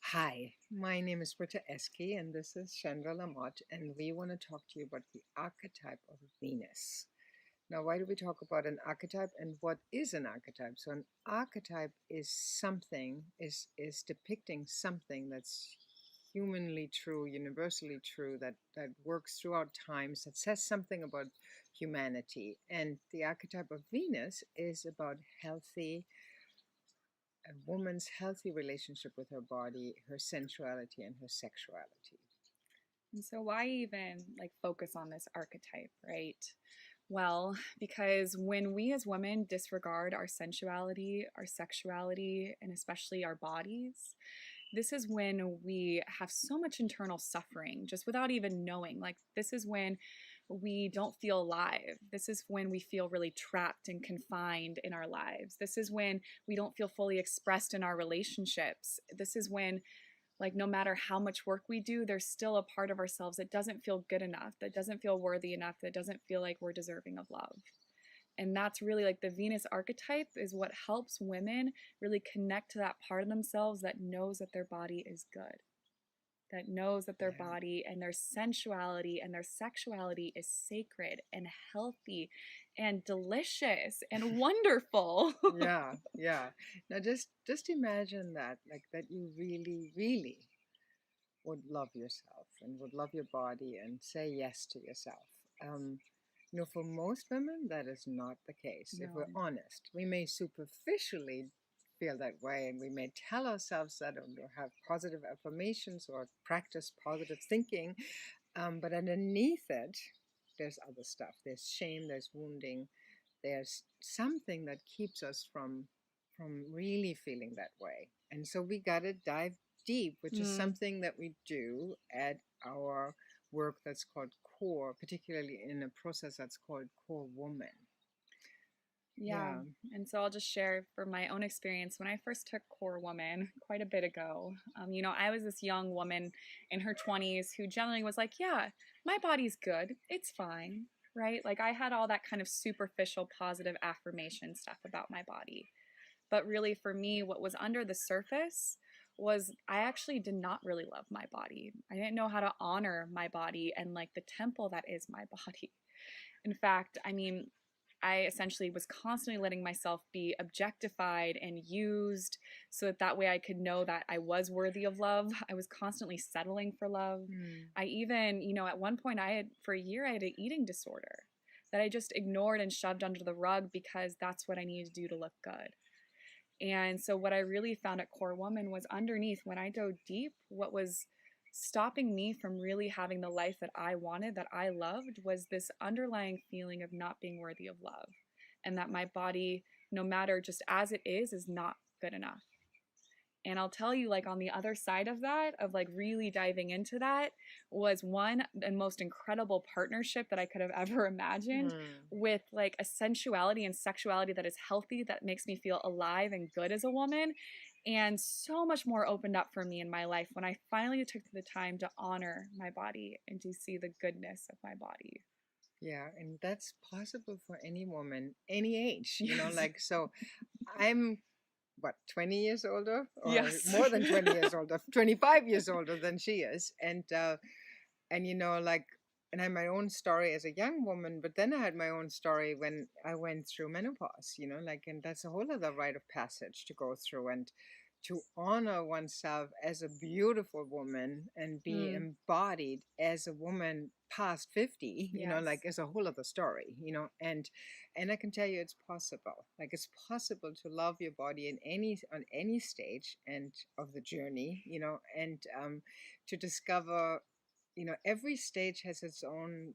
Hi, my name is Britta Eskey, and this is Shandra LaMotte, and we want to talk to you about the archetype of Venus. Now, why do we talk about an archetype, and what is an archetype? So, an archetype is something is depicting something that's humanly true, universally true, that works throughout times, that says something about humanity. And the archetype of Venus is about a woman's healthy relationship with her body, her sensuality, and her sexuality. And so, why even focus on this archetype, right? Well, because when we as women disregard our sensuality, our sexuality, and especially our bodies, this is when we have so much internal suffering just without even knowing. This is when we don't feel alive. This is when we feel really trapped and confined in our lives. This is when we don't feel fully expressed in our relationships. This is when no matter how much work we do, there's still a part of ourselves that doesn't feel good enough, that doesn't feel worthy enough, that doesn't feel like we're deserving of love. And that's really the Venus archetype is what helps women really connect to that part of themselves that knows that their body is good, that knows that their Yeah. body and their sensuality and their sexuality is sacred and healthy and delicious and wonderful. Yeah, yeah. Now just imagine that, like that you really, really would love yourself and would love your body and say yes to yourself. Um, for most women, that is not the case. If we're No. honest, we may superficially feel that way, and we may tell ourselves that, or have positive affirmations, or practice positive thinking. But underneath it, there's other stuff. There's shame. There's wounding. There's something that keeps us from really feeling that way. And so we got to dive deep, which is Mm. something that we do at our work that's called COR, particularly in a process that's called COR Woman. Yeah. Yeah. And so I'll just share from my own experience. When I first took Core Woman quite a bit ago, I was this young woman in her 20s who generally was like, yeah, my body's good. It's fine. Right. Like I had all that kind of superficial positive affirmation stuff about my body. But really, for me, what was under the surface was I actually did not really love my body. I didn't know how to honor my body and the temple that is my body. In fact, I essentially was constantly letting myself be objectified and used so that way I could know that I was worthy of love. I was constantly settling for love. Hmm. I even, at one point for a year I had an eating disorder that I just ignored and shoved under the rug because that's what I needed to do to look good. And so what I really found at Core Woman was underneath when I dove deep, what was stopping me from really having the life that I wanted, that I loved, was this underlying feeling of not being worthy of love. And that my body, no matter just as it is not good enough. And I'll tell you, on the other side of that, of really diving into that, was one and most incredible partnership that I could have ever imagined Hmm. with a sensuality and sexuality that is healthy, that makes me feel alive and good as a woman. And so much more opened up for me in my life when I finally took the time to honor my body and to see the goodness of my body. Yeah, and that's possible for any woman, any age, Yes. like so. I'm what, 20 years older, or Yes. more than 20 years older, 25 years older than she is. And like, and I had my own story as a young woman, but then I had my own story when I went through menopause, like, and that's a whole other rite of passage to go through, and to honor oneself as a beautiful woman and be Mm, embodied as a woman past 50, like, yes. is a whole other story, and I can tell you it's possible. Like, it's possible to love your body in on any stage and of the journey, and to discover, every stage has its own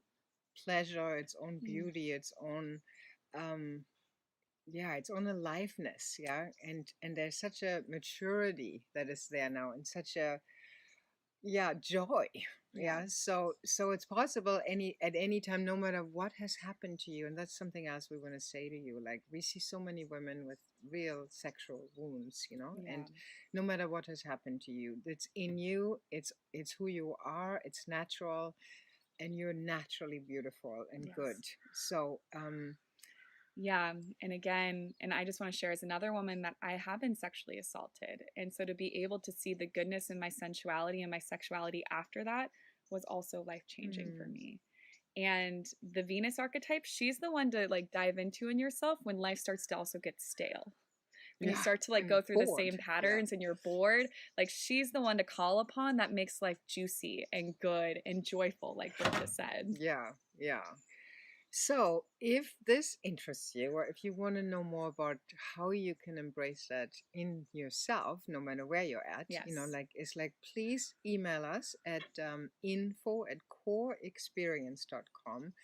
pleasure, its own Mm, beauty, its own um yeah, its own aliveness. Yeah, and there's such a maturity that is there now, and such a, yeah, joy. yeah. Yeah, so it's possible at any time, no matter what has happened to you. And that's something else we want to say to you. Like, we see so many women with real sexual wounds, Yeah. and no matter what has happened to you, it's in you, it's who you are, it's natural, and you're naturally beautiful and good. Yes. So Yeah. And again, and I just want to share as another woman that I have been sexually assaulted. And so to be able to see the goodness in my sensuality and my sexuality after that was also life changing for Mm. me. And the Venus archetype, she's the one to like dive into in yourself when life starts to also get stale. When you Yeah, start to like and go through the bored. same Yeah. patterns and you're bored, like she's the one to call upon that makes life juicy and good and joyful, like Britta said. Yeah, yeah. So, if this interests you, or if you want to know more about how you can embrace that in yourself, no matter where you're at, Yes. like it's like, please email us at info@coreexperience.com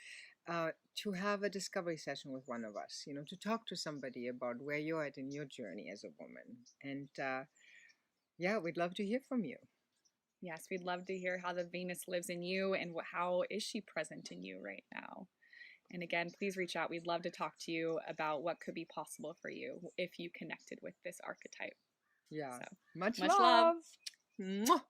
to have a discovery session with one of us, to talk to somebody about where you're at in your journey as a woman. And yeah, we'd love to hear from you. Yes, we'd love to hear how the Venus lives in you and how is she present in you right now. And again, please reach out. We'd love to talk to you about what could be possible for you if you connected with this archetype. Yeah. So, Much much love. love. Mwah!